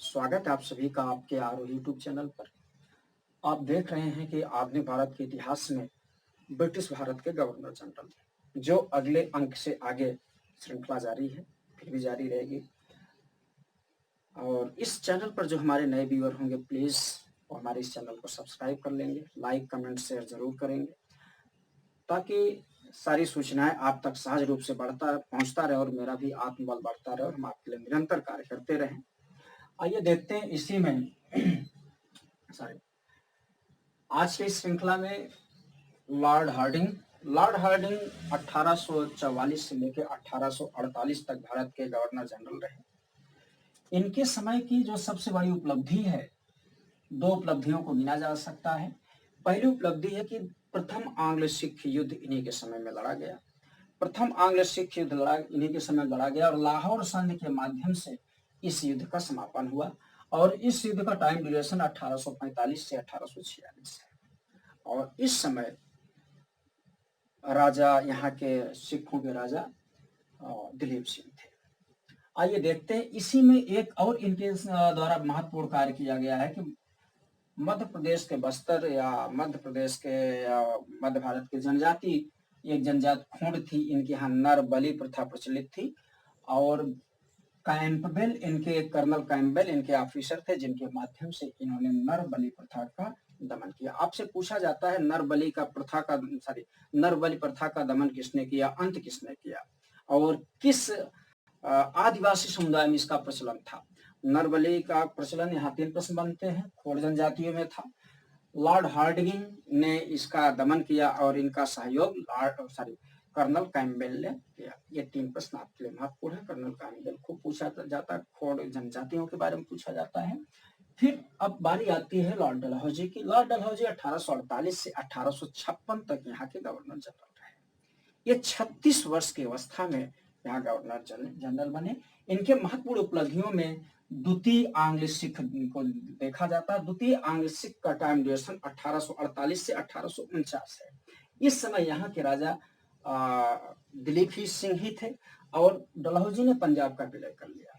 स्वागत है आप सभी का आपके आरो यूट्यूब चैनल पर। आप देख रहे हैं कि आधुनिक भारत के इतिहास में ब्रिटिश भारत के गवर्नर जनरल जो अगले अंक से आगे श्रृंखला जारी है, फिर भी जारी रहेगी। और इस चैनल पर जो हमारे नए व्यूअर होंगे प्लीज़ वो हमारे इस चैनल को सब्सक्राइब कर लेंगे, लाइक कमेंट शेयर ज़रूर करेंगे ताकि सारी सूचनाएं आप तक सहज रूप से पहुंचता रहे और मेरा भी आत्मबल बढ़ता रहे और हम आपके लिए निरंतर कार्य करते रहें। आइए देखते हैं इसी में सॉरी आज की इस श्रृंखला में लॉर्ड हार्डिंग 1844 से लेकर 1848 तक भारत के गवर्नर जनरल रहे। इनके समय की जो सबसे बड़ी उपलब्धि है, दो उपलब्धियों को गिना जा सकता है। पहली उपलब्धि है कि प्रथम आंग्ल सिख युद्ध इन्हीं के समय में लड़ा गया। प्रथम आंग्ल सिख युद्ध इन्हीं के समय लड़ा गया और लाहौर संधि के माध्यम से इस युद्ध का समापन हुआ और इस युद्ध का टाइम ड्यूरेशन 1845 से 1846 है। और इस समय राजा यहाँ के सिखों के राजा दिलीप सिंह थे। आइए देखते हैं इसी में एक और इनके द्वारा महत्वपूर्ण कार्य किया गया है कि मध्य प्रदेश के बस्तर या मध्य प्रदेश के या मध्य भारत के जनजाति एक जनजाति खोंड थी, इनके यहाँ नर बलि प्रथा प्रचलित थी और कैंपबेल इनके कर्नल कैंपबेल इनके ऑफिसर थे जिनके माध्यम से इन्होंने नर बलि प्रथा का दमन किया। आपसे पूछा जाता है नर बलि प्रथा का दमन किसने किया, अंत किसने किया और किस आदिवासी समुदाय में इसका प्रचलन था। नरबली का प्रचलन यहाँ 3 प्रश्न बनते हैं। खोड़ जनजातियों में था। लॉर्ड हार्डिंग ने इसका दमन किया और इनका सहयोग कर्नल कैंपबेल ने किया। ये 3 प्रश्न आपके लिए महत्वपूर्ण है। कर्नल कैंपबेल को पूछा जाता है, खोड़ जनजातियों के बारे में पूछा जाता है। फिर अब बारी आती है लॉर्ड डलहौजी की। लॉर्ड डलहौजी 1848 से 1856 तक यहाँ के गवर्नर जनरल रहे। ये 36 वर्ष की अवस्था में यहाँ गवर्नर जनरल बने। इनके महत्वपूर्ण उपलब्धियों में द्वितीय आंग्ल सिख को देखा जाता है। द्वितीय आंग्ल सिख का टाइम ड्यूरेशन 1848 से 1849 है। इस समय यहाँ के राजा दिलीप सिंह ही थे और डलहौजी ने पंजाब का विलय कर लिया।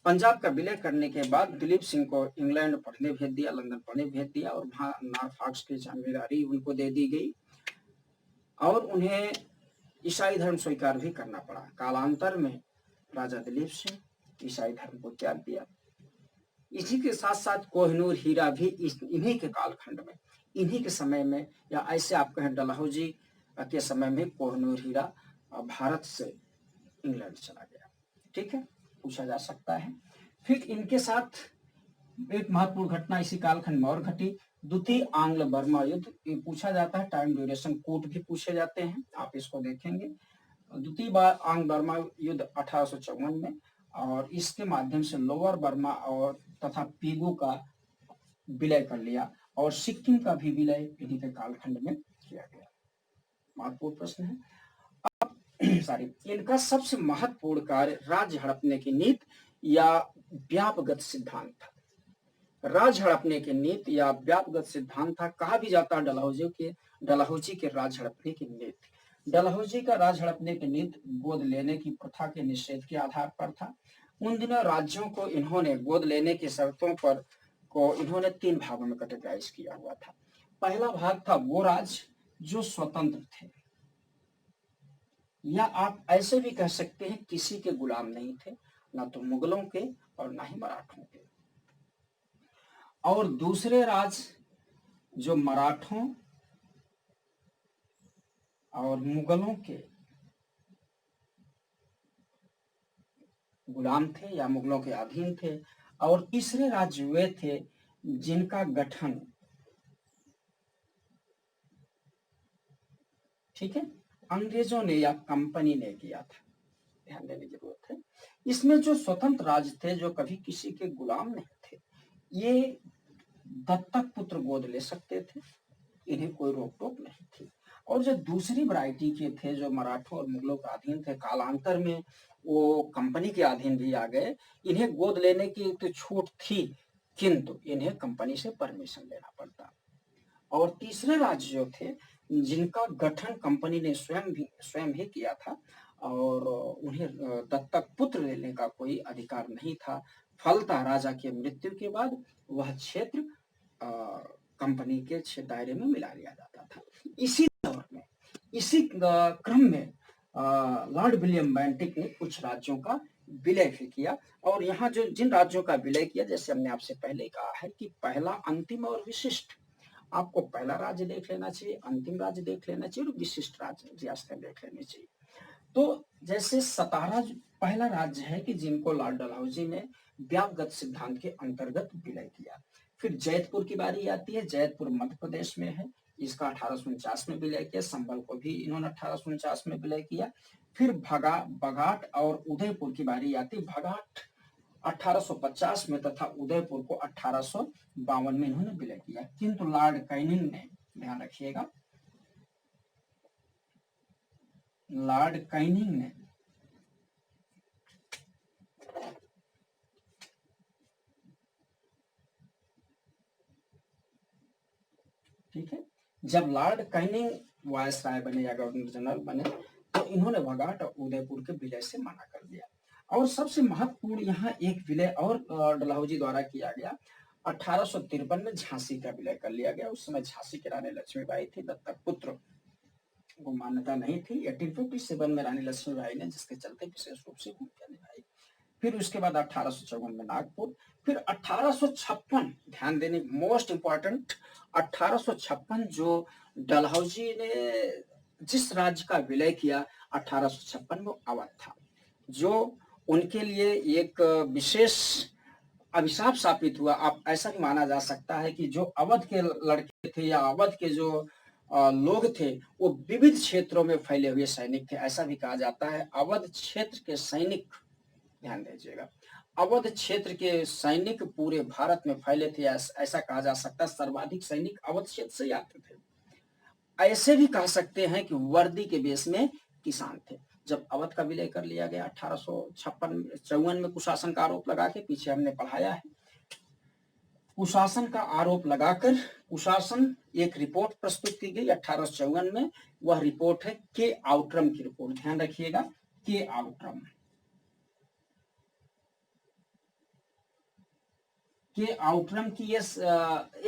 पंजाब का विलय करने के बाद दिलीप सिंह को इंग्लैंड पढ़ने भेज दिया, लंदन पढ़ने भेज दिया और वहां नॉरफॉक्स की जिम्मेदारी उनको दे दी गई और उन्हें ईसाई धर्म स्वीकार भी करना पड़ा। कालांतर में राजा दिलीप सिंह ईसाई धर्म को त्याग दिया। इसी के साथ साथ कोहिनूर हीरा भी इन्हीं के कालखंड में, इन्हीं के समय में या ऐसे आप कहें डलहौजी के समय में कोहिनूर हीरा भारत से इंग्लैंड चला गया। ठीक है, पूछा जा सकता है। फिर इनके साथ एक महत्वपूर्ण घटना इसी कालखंड में और घटी, द्वितीय आंग्ल बर्मा युद्ध। पूछा जाता है, टाइम ड्यूरेशन कूट भी पूछे जाते हैं, आप इसको देखेंगे। द्वितीय बार आंग्ल बर्मा युद्ध 1854 में और इसके माध्यम से लोअर बर्मा और तथा पीगू का विलय कर लिया और सिक्किम का भी विलय इन्हीं के कालखंड में किया गया। महत्वपूर्ण प्रश्न है। इनका सबसे महत्वपूर्ण कार्य राज्य हड़पने की नीति या व्यापगत सिद्धांत था। राज हड़पने की नीति या व्यापगत सिद्धांत था। कहा भी जाता है डलहौजी के राज हड़पने की नीति। डलहौजी का राज हड़पने की नीति गोद लेने की प्रथा के निषेध के आधार पर था। उन दिनों राज्यों को इन्होंने गोद लेने की शर्तों पर को इन्होंने 3 भागों में कैटेगराइज किया हुआ था। पहला भाग था वो राज्य जो स्वतंत्र थे, या आप ऐसे भी कह सकते हैं किसी के गुलाम नहीं थे, ना तो मुगलों के और ना ही मराठों के। और दूसरे राज्य जो मराठों और मुगलों के गुलाम थे या मुगलों के अधीन थे। और तीसरे राज्य वे थे जिनका गठन, ठीक है, अंग्रेजों ने या कंपनी ने किया था। ध्यान देने की जरूरत है। इसमें जो स्वतंत्र राज्य थे, जो कभी किसी के गुलाम नहीं थे, ये दत्तक पुत्र गोद ले सकते थे, इन्हें कोई रोक टोक नहीं थी। और जो दूसरी वैरायटी के थे, जो मराठों और मुगलों के अधीन थे, कालांतर में वो कंपनी के अधीन भी आ गए, इन्हें गोद लेने की तो छूट थी किंतु इन्हें कंपनी से परमिशन लेना पड़ता। और तीसरे राज्य जो थे जिनका गठन कंपनी ने स्वयं ही किया था और उन्हें दत्तक पुत्र लेने का कोई अधिकार नहीं था, फलतः राजा के मृत्यु के बाद वह क्षेत्र कंपनी के दायरे में मिला लिया जाता था। इसी दौर में, इसी क्रम में लॉर्ड विलियम बेंटिक ने कुछ राज्यों का विलय भी किया। और यहाँ जो जिन राज्यों का विलय किया, जैसे हमने आपसे पहले कहा है कि पहला, अंतिम और विशिष्ट, आपको पहला राज्य देख लेना चाहिए, अंतिम राज्य देख लेना चाहिए और विशिष्ट राज्य रियासतें देख लेनी चाहिए। तो जैसे सतारा पहला राज्य है कि जिनको लॉर्ड डलहौजी ने व्यापगत सिद्धांत के अंतर्गत विलय किया। फिर जैतपुर की बारी आती है। जैतपुर मध्य प्रदेश में है, इसका 1849 में विलय किया। संभल को भी इन्होंने 1849 में विलय किया। फिर बघाट और उदयपुर की बारी आती है। बघाट 1850 में तथा उदयपुर को 1852 में इन्होंने विलय किया। किंतु लॉर्ड कैनिंग ने, ध्यान रखिएगा, लॉर्ड कैनिंग ने ठीक है, जब लॉर्ड कैनिंग वायसराय बने या गवर्नर जनरल बने तो इन्होंने बघाट और उदयपुर के विलय से मना कर दिया। और सबसे महत्वपूर्ण यहाँ एक विलय और डलहौजी द्वारा किया गया। 1853 में झांसी का विलय कर लिया गया। उस समय झांसी की रानी लक्ष्मीबाई थी, दत्तक पुत्र को मान्यता नहीं थी। 1857 में रानी लक्ष्मीबाई ने, जिसके चलते विशेष रूप से भूमिका निभाई। फिर उसके बाद 1854 में नागपुर। फिर 1856, ध्यान देने, मोस्ट इंपॉर्टेंट, 1856 जो डलहौजी ने जिस राज्य का विलय किया 1856 में अवध था, जो उनके लिए एक विशेष अभिशाप साबित हुआ। आप ऐसा भी माना जा सकता है कि जो अवध के लड़के थे या अवध के जो लोग थे वो विविध क्षेत्रों में फैले हुए सैनिक थे। ऐसा भी कहा जाता है अवध क्षेत्र के सैनिक, ध्यान दीजिएगा, अवध क्षेत्र के सैनिक पूरे भारत में फैले थे। ऐसा कहा जा सकता है सर्वाधिक सैनिक अवध क्षेत्र से आते थे। ऐसे भी कह सकते हैं कि वर्दी के बेस में किसान थे। जब अवध का विलय कर लिया गया 1854 में कुशासन का आरोप लगा के, पीछे हमने पढ़ाया है, कुशासन का आरोप लगाकर कुशासन एक रिपोर्ट प्रस्तुत की गई 1854 में। वह रिपोर्ट है के आउट्रम की रिपोर्ट, ध्यान रखिएगा, के आउट्रम। के आउट्रम की ये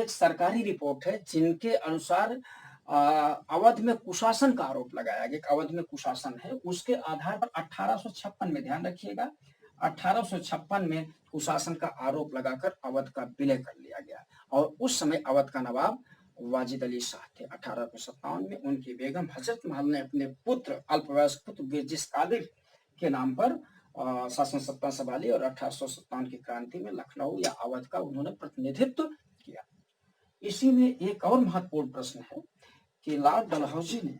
एक सरकारी रिपोर्ट है जिनके अनुसार अवध में कुशासन का आरोप लगाया गया। अवध में कुशासन है, उसके आधार पर 1856 में, ध्यान रखिएगा, 1856 में कुशासन का आरोप लगाकर अवध का विलय कर लिया गया। और उस समय अवध का नवाब वाजिद अली शाह थे। 1857 में उनकी बेगम हजरत महल ने अपने पुत्र, अल्पवयस्क पुत्र गिरजिस कादिर के नाम पर शासन सत्ता संभाली और 1857 की क्रांति में लखनऊ या अवध का उन्होंने प्रतिनिधित्व किया। इसी में एक और महत्वपूर्ण प्रश्न है कि लॉर्ड डलहौजी ने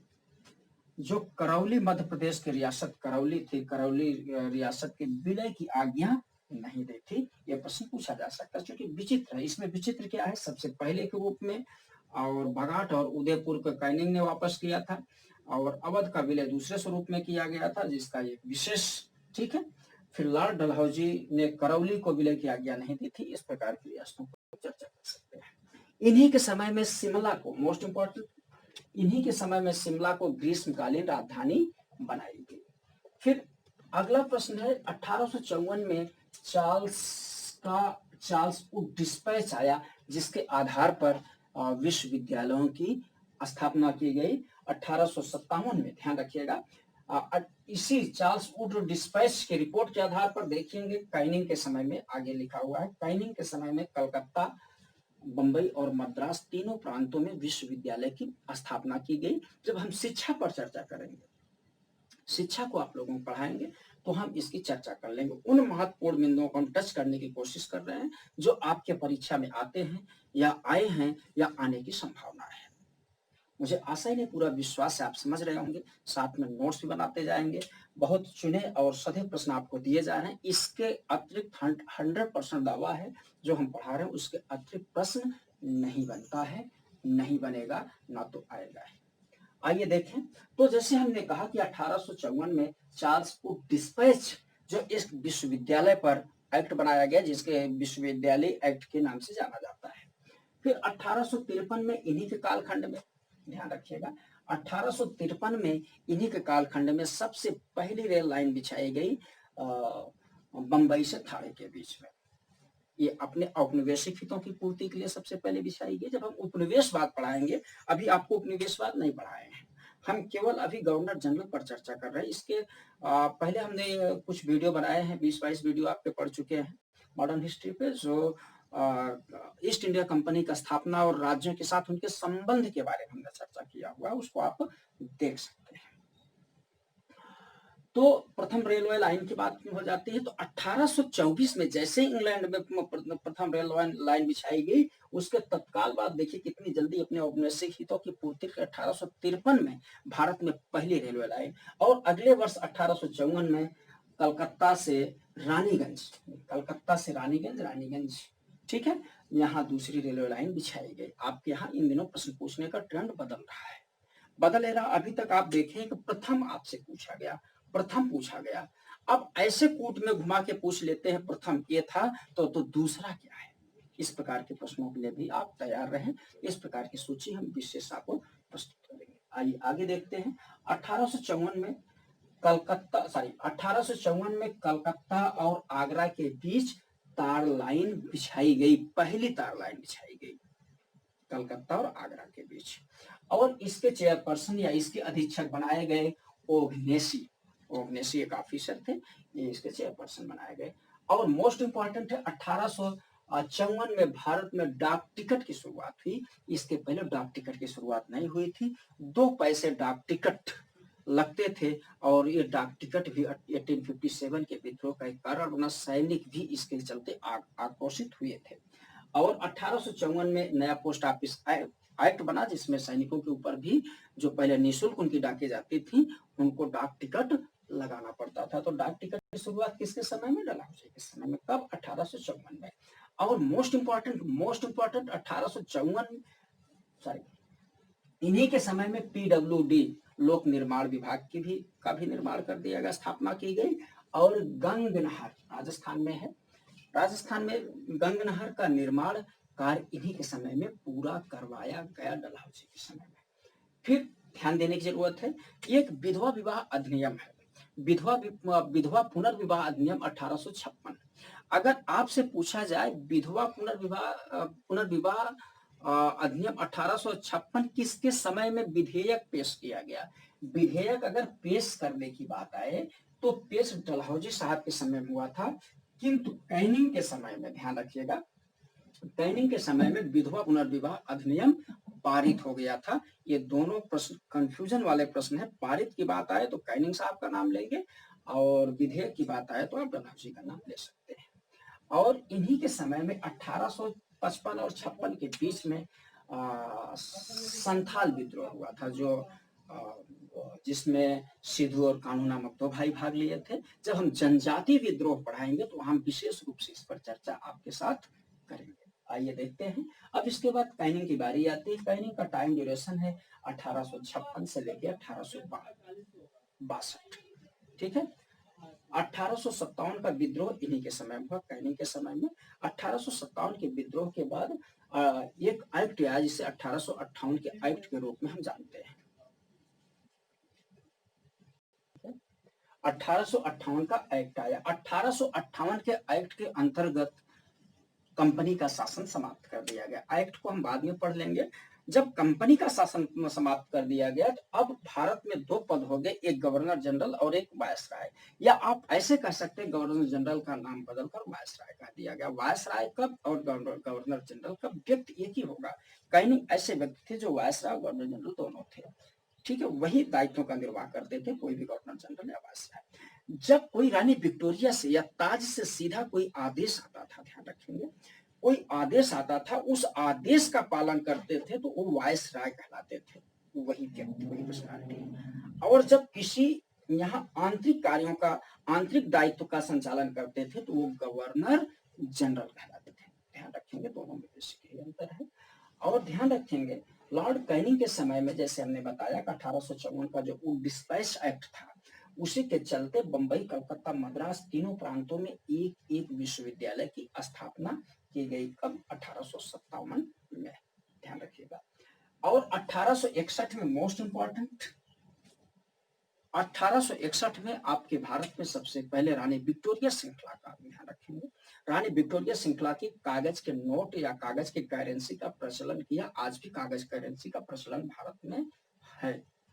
जो करौली, मध्य प्रदेश की रियासत करौली थी, करौली रियासत के विलय की आज्ञा नहीं दी थी। यह प्रश्न पूछा जा सकता है, क्योंकि विचित्र है। इसमें विचित्र क्या है, सबसे पहले के रूप में और बघाट और उदयपुर को कैनिंग ने वापस किया था और अवध का विलय दूसरे स्वरूप में किया गया था, जिसका एक विशेष, ठीक है। फिर लॉर्ड डलहौजी ने करौली को विलय की आज्ञा नहीं दी थी। इस प्रकार की रियासतों पर चर्चा कर सकते हैं। इन्हीं के समय में शिमला को, मोस्ट इंपॉर्टेंट, इन्हीं के समय में शिमला को ग्रीष्मकालीन राजधानी बनाई गई। फिर अगला प्रश्न है 1854 में चार्ल्स वुड डिस्पैच आया, जिसके आधार पर विश्वविद्यालयों की स्थापना की गई 1857 में, ध्यान रखिएगा। इसी चार्ल्स वुड डिस्पैच की रिपोर्ट के आधार पर देखेंगे कैनिंग के समय में, आगे लिखा हुआ है, कैनिंग के समय में कलकत्ता, बंबई और मद्रास तीनों प्रांतों में विश्वविद्यालय की स्थापना की गई। जब हम शिक्षा पर चर्चा करेंगे, शिक्षा को आप लोगों को पढ़ाएंगे तो हम इसकी चर्चा कर लेंगे। उन महत्वपूर्ण बिंदुओं को हम टच करने की कोशिश कर रहे हैं जो आपके परीक्षा में आते हैं या आए हैं या आने की संभावना है। मुझे आशा ही नहीं, पूरा विश्वास है आप समझ रहे होंगे। साथ में नोट्स भी बनाते जाएंगे। बहुत चुने और सधे प्रश्न आपको दिए जा रहे हैं। इसके अतिरिक्त 100% दावा है जो हम पढ़ा रहे हैं उसके अतिरिक्त प्रश्न नहीं बनता है, नहीं बनेगा, ना तो आएगा। आइए देखें। तो जैसे हमने कहा कि 1854 में चार्ल्स वुड डिस्पैच, जो इस विश्वविद्यालय पर एक्ट बनाया गया, जिसके विश्वविद्यालय एक्ट के नाम से जाना जाता है। फिर 1853 में इन्हीं के कालखंड में, ध्यान रखिएगा, 1853 में इन्हीं के कालखंड में सबसे पहली रेल लाइन बिछाई गई बंबई से थाने के बीच में। ये अपने औपनिवेशिक हितों की पूर्ति के लिए सबसे पहले बिछाई गई। जब हम उपनिवेशवाद पढ़ाएंगे, अभी आपको उपनिवेशवाद नहीं पढ़ाए हैं, हम केवल अभी गवर्नर जनरल पर चर्चा कर रहे हैं। इसके पहले हमने कुछ वीडियो बनाए हैं, 20-22 वीडियो आपके पढ़ चुके हैं मॉडर्न हिस्ट्री पे, जो ईस्ट इंडिया कंपनी का स्थापना और राज्यों के साथ उनके संबंध के बारे में हमने चर्चा किया हुआ है, उसको आप देख सकते हैं। तो प्रथम रेलवे लाइन की बात हो जाती है तो 1824 में जैसे इंग्लैंड में प्रथम रेलवे लाइन बिछाई गई, उसके तत्काल बाद देखिए कितनी जल्दी अपने औपनिवेशिक हितों की पूर्ति के 1853 में भारत में पहली रेलवे लाइन, और अगले वर्ष 1854 में कलकत्ता से रानीगंज, ठीक है, यहाँ दूसरी रेलवे लाइन बिछाई गई। आपके यहाँ इन दिनों प्रश्न पूछने का ट्रेंड बदल रहा। अभी तक आप देखें कि प्रथम आपसे प्रथम पूछा गया, अब ऐसे कूट में घुमा के पूछ लेते हैं प्रथम ये था तो दूसरा क्या है। इस प्रकार के प्रश्नों के लिए भी आप तैयार रहें। इस प्रकार की सूची हम विशेष आपको प्रस्तुत करेंगे। आइए आगे देखते हैं। 1854 में कलकत्ता और आगरा के बीच तार लाइन बिछाई गई, पहली तार लाइन बिछाई गई कलकत्ता और आगरा के बीच, और इसके चेयरपर्सन या इसके अधीक्षक बनाए गए ओघनेसी एक ऑफिसर थे, ये इसके चेयरपर्सन बनाए गए। और मोस्ट इंपॉर्टेंट है 1854 में भारत में डाक टिकट की शुरुआत हुई। इसके पहले डाक टिकट की शुरुआत नहीं हुई थी। 2 पैसे डाक टिकट लगते थे, और ये डाक टिकट भी 1857 के विद्रोह का एक कारण बना। सैनिक भी इसके चलते आक्रोशित हुए थे। और 1854 में नया पोस्ट ऑफिस एक्ट बना, जिसमें सैनिकों के ऊपर भी जो पहले निःशुल्क उनकी डाके जाती थी, उनको डाक टिकट लगाना पड़ता था। तो डाक टिकट की शुरुआत किसके समय में? डलहौजी के समय में। कब? 1854 में। और मोस्ट इंपॉर्टेंट 1854 इन्हीं के समय में पीडब्ल्यूडी लोक निर्माण विभाग का भी निर्माण कर दिया गया, स्थापना की गई। और गंगनहर राजस्थान में गंगनहर का निर्माण कार्य इन्हीं के समय में पूरा करवाया गया, डलहौजी के समय में। फिर ध्यान देने की जरूरत है, एक विधवा विवाह अधिनियम है, विधवा पुनर्विवाह अधिनियम 1856। अगर आपसे पूछा जाए विधवा पुनर्विवाह अधिनियम 1856 किसके समय में विधेयक पेश किया गया? विधेयक अगर पेश करने की बात आए तो पेश डलहौजी साहब के समय में हुआ था, किंतु कैनिंग के समय में, ध्यान रखिएगा, कैनिंग के समय में विधवा पुनर्विवाह अधिनियम पारित हो गया था। ये दोनों प्रश्न कंफ्यूजन वाले प्रश्न है। पारित की बात आए तो कैनिंग साहब का नाम लेंगे, और विधेयक की बात आए तो आप डलहौजी का नाम ले सकते हैं। और इन्हीं के समय में 1855 और 56 के बीच में संथाल विद्रोह हुआ था, जो जिसमें सिद्धू और कान्हू नामक 2 भाई भाग लिए थे। जब हम जनजातीय विद्रोह पढ़ाएंगे तो हम विशेष रूप से इस पर चर्चा आपके साथ करेंगे। आइए देखते हैं। अब इसके बाद कैनिंग की बारी आती है। कैनिंग का टाइम ड्यूरेशन है 1856 से लेकर 1862, ठीक है। 1857 का विद्रोह इन्हीं के समय में हुआ, कैनिंग के समय में। 1857 के विद्रोह के बाद एक एक्ट आया, जिसे 1858 के एक्ट के रूप में हम जानते हैं। 1858 का एक्ट आया। 1858 के एक्ट के अंतर्गत कंपनी का शासन समाप्त कर दिया गया। एक्ट को हम बाद में पढ़ लेंगे। जब कंपनी का शासन समाप्त कर दिया गया तो अब भारत में 2 पद हो गए, एक गवर्नर जनरल और एक वायसराय। या आप ऐसे कह सकते हैं गवर्नर जनरल का नाम बदलकर वायसराय कर दिया गया। वायसराय कब और गवर्नर जनरल कब? व्यक्ति एक ही होगा। कई ऐसे व्यक्ति थे जो वायसराय और गवर्नर जनरल दोनों थे, ठीक है, वही दायित्वों का निर्वाह करते थे, कोई भी गवर्नर जनरल या वायसराय। जब कोई रानी विक्टोरिया से या ताज से सीधा कोई आदेश आता था, ध्यान रखेंगे, कोई आदेश आता था, उस आदेश का पालन करते थे तो वो वायसराय कहलाते थे, वही व्यक्ति, वही पर्सनालिटी। और जब किसी यहाँ आंतरिक कार्यों का, आंतरिक दायित्व का संचालन करते थे तो वो गवर्नर जनरल कहलाते थे। ध्यान रखेंगे, दोनों में बेसिक अंतर है। और ध्यान रखेंगे लॉर्ड कैनिंग के समय में, जैसे हमने बताया कि 1854 का जो डिस्पैच एक्ट था, उसी के चलते बंबई, कलकत्ता, मद्रास तीनों प्रांतों में एक एक विश्वविद्यालय की स्थापना की गई। कब? 1857 में, ध्यान रखिएगा। और 1861 में मोस्ट इंपॉर्टेंट 1861 में आपके भारत में सबसे पहले रानी विक्टोरिया श्रृंखला का आप ध्यान रखेंगे। रानी विक्टोरिया श्रृंखला की कागज के नोट या कागज के करेंसी का प्रचलन किया। आज भी कागज करेंसी का प्रचलन भारत में है।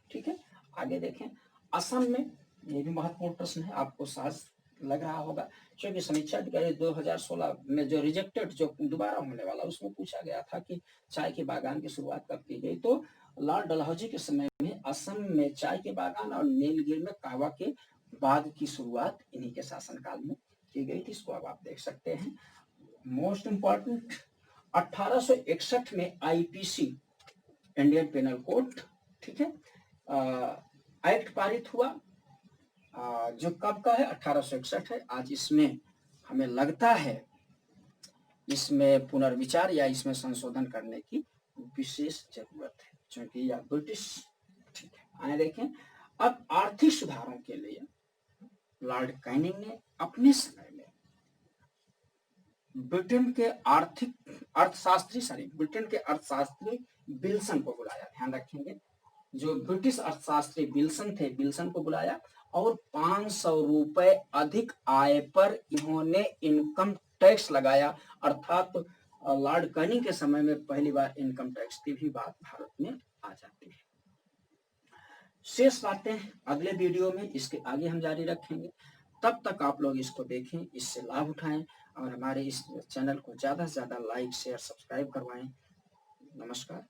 ठीक है, आगे देखें। असम में, ये भी महत्वपूर्ण प्रश्न है, आपको साज लग रहा होगा, क्योंकि समीक्षा अधिकारी 2016 में जो रिजेक्टेड, जो दोबारा होने वाला, उसमें पूछा गया था कि चाय के बागान की शुरुआत कब की गई। तो लॉर्ड डलहौजी के समय में असम में चाय के बागान और नीलगिरी में कहवा के बाग की शुरुआत इन्हीं के शासनकाल में की गई थी। इसको अब आप देख सकते हैं। मोस्ट इंपॉर्टेंट, 1861 में आईपीसी, इंडियन पेनल कोड, ठीक है, एक्ट पारित हुआ, जो कब का है, 1861 है। आज इसमें हमें लगता है इसमें पुनर्विचार या इसमें संशोधन करने की विशेष जरूरत है, क्योंकि यह ब्रिटिश। ठीक है, आए देखें। अब आर्थिक सुधारों के लिए लॉर्ड कैनिंग ने अपने समय में ब्रिटेन के अर्थशास्त्री विल्सन को बुलाया। ध्यान रखेंगे, जो ब्रिटिश अर्थशास्त्री विल्सन थे, विल्सन को बुलाया और 500 रुपए अधिक आय पर इन्होंने इनकम टैक्स लगाया। अर्थात लॉर्ड कैनिंग के समय में पहली बार इनकम टैक्स की भी बात भारत में आ जाती है। शेष बातें अगले वीडियो में, इसके आगे हम जारी रखेंगे। तब तक आप लोग इसको देखें, इससे लाभ उठाएं और हमारे इस चैनल को ज्यादा से ज्यादा लाइक, शेयर, सब्सक्राइब करवाएं। नमस्कार।